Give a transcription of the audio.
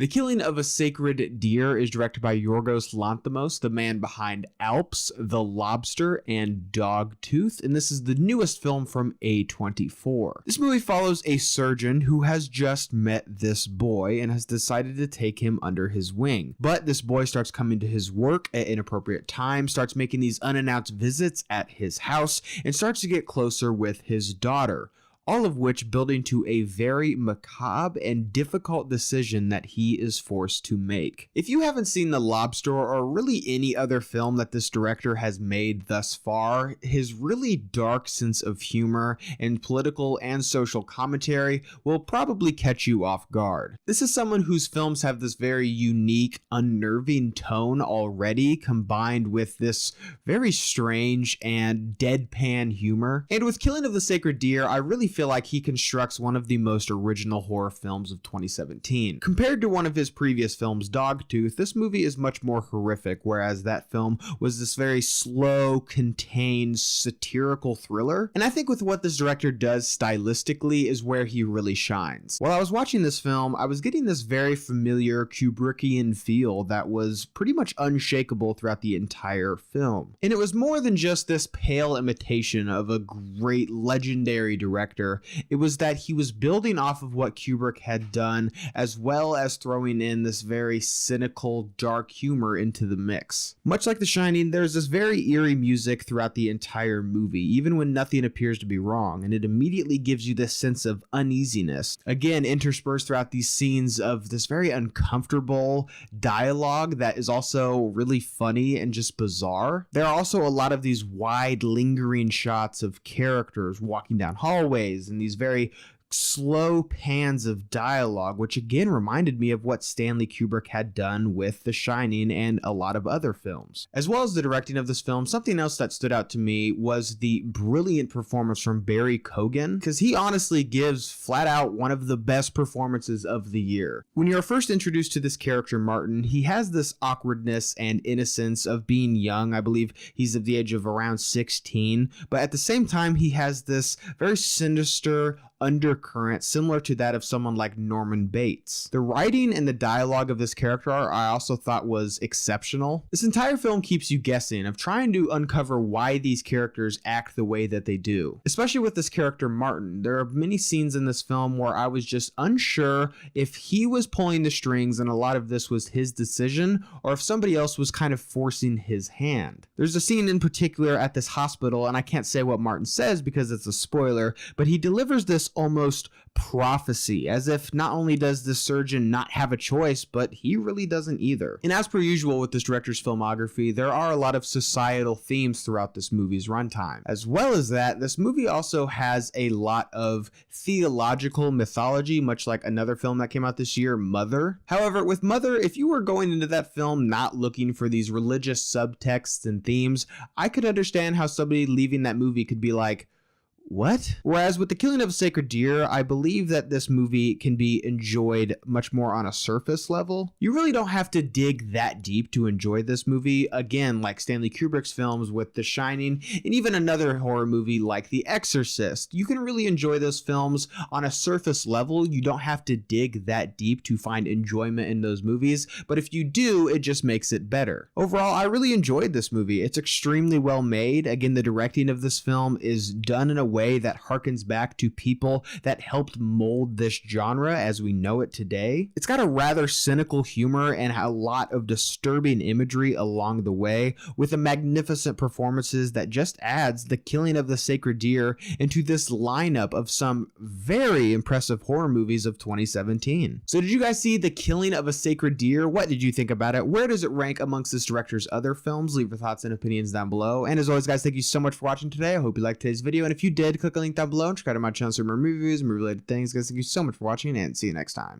The Killing of a Sacred Deer is directed by Yorgos Lanthimos, the man behind Alps, The Lobster, and Dogtooth, and this is the newest film from A24. This movie follows a surgeon who has just met this boy and has decided to take him under his wing. But this boy starts coming to his work at inappropriate times, starts making these unannounced visits at his house, and starts to get closer with his daughter, all of which building to a very macabre and difficult decision that he is forced to make. If you haven't seen The Lobster or really any other film that this director has made thus far, his really dark sense of humor and political and social commentary will probably catch you off guard. This is someone whose films have this very unique, unnerving tone already, combined with this very strange and deadpan humor. And with Killing of the Sacred Deer, I really feel like he constructs one of the most original horror films of 2017. Compared to one of his previous films, Dogtooth, this movie is much more horrific, whereas that film was this very slow, contained, satirical thriller. And I think with what this director does stylistically is where he really shines. While I was watching this film, I was getting this very familiar Kubrickian feel that was pretty much unshakable throughout the entire film. And it was more than just this pale imitation of a great legendary director. It was that he was building off of what Kubrick had done, as well as throwing in this very cynical, dark humor into the mix. Much like The Shining, there's this very eerie music throughout the entire movie, even when nothing appears to be wrong, and it immediately gives you this sense of uneasiness. Again, interspersed throughout these scenes of this very uncomfortable dialogue that is also really funny and just bizarre. There are also a lot of these wide, lingering shots of characters walking down hallways and these very slow pans of dialogue, which again reminded me of what Stanley Kubrick had done with The Shining and a lot of other films. As well as the directing of this film, something else that stood out to me was the brilliant performance from Barry Keoghan, because he honestly gives flat out one of the best performances of the year. When you're first introduced to this character, Martin, he has this awkwardness and innocence of being young. I believe he's of the age of around 16, but at the same time, he has this very sinister undercurrent similar to that of someone like Norman Bates. The writing and the dialogue of this character I also thought was exceptional. This entire film keeps you guessing of trying to uncover why these characters act the way that they do. Especially with this character Martin, there are many scenes in this film where I was just unsure if he was pulling the strings and a lot of this was his decision, or if somebody else was kind of forcing his hand. There's a scene in particular at this hospital, and I can't say what Martin says because it's a spoiler, but he delivers this almost prophecy, as if not only does the surgeon not have a choice, but he really doesn't either. And as per usual with this director's filmography, there are a lot of societal themes throughout this movie's runtime. As well as that, this movie also has a lot of theological mythology, much like another film that came out this year, Mother. However, with Mother, if you were going into that film not looking for these religious subtexts and themes, I could understand how somebody leaving that movie could be like, what? Whereas with The Killing of a Sacred Deer, I believe that this movie can be enjoyed much more on a surface level. You really don't have to dig that deep to enjoy this movie. Again, like Stanley Kubrick's films with The Shining and even another horror movie like The Exorcist. You can really enjoy those films on a surface level. You don't have to dig that deep to find enjoyment in those movies, but if you do, it just makes it better. Overall, I really enjoyed this movie. It's extremely well made. Again, the directing of this film is done in a way that harkens back to people that helped mold this genre as we know it today. It's got a rather cynical humor and a lot of disturbing imagery along the way, with a magnificent performances that just adds The Killing of the Sacred Deer into this lineup of some very impressive horror movies of 2017. So did you guys see The Killing of a Sacred Deer? What did you think about it? Where does it rank amongst this director's other films? Leave your thoughts and opinions down below. And as always, guys, thank you so much for watching today. I hope you liked today's video, and if you did, click the link down below and check out my channel for more reviews and movie related things. Guys, thank you so much for watching, and see you next time.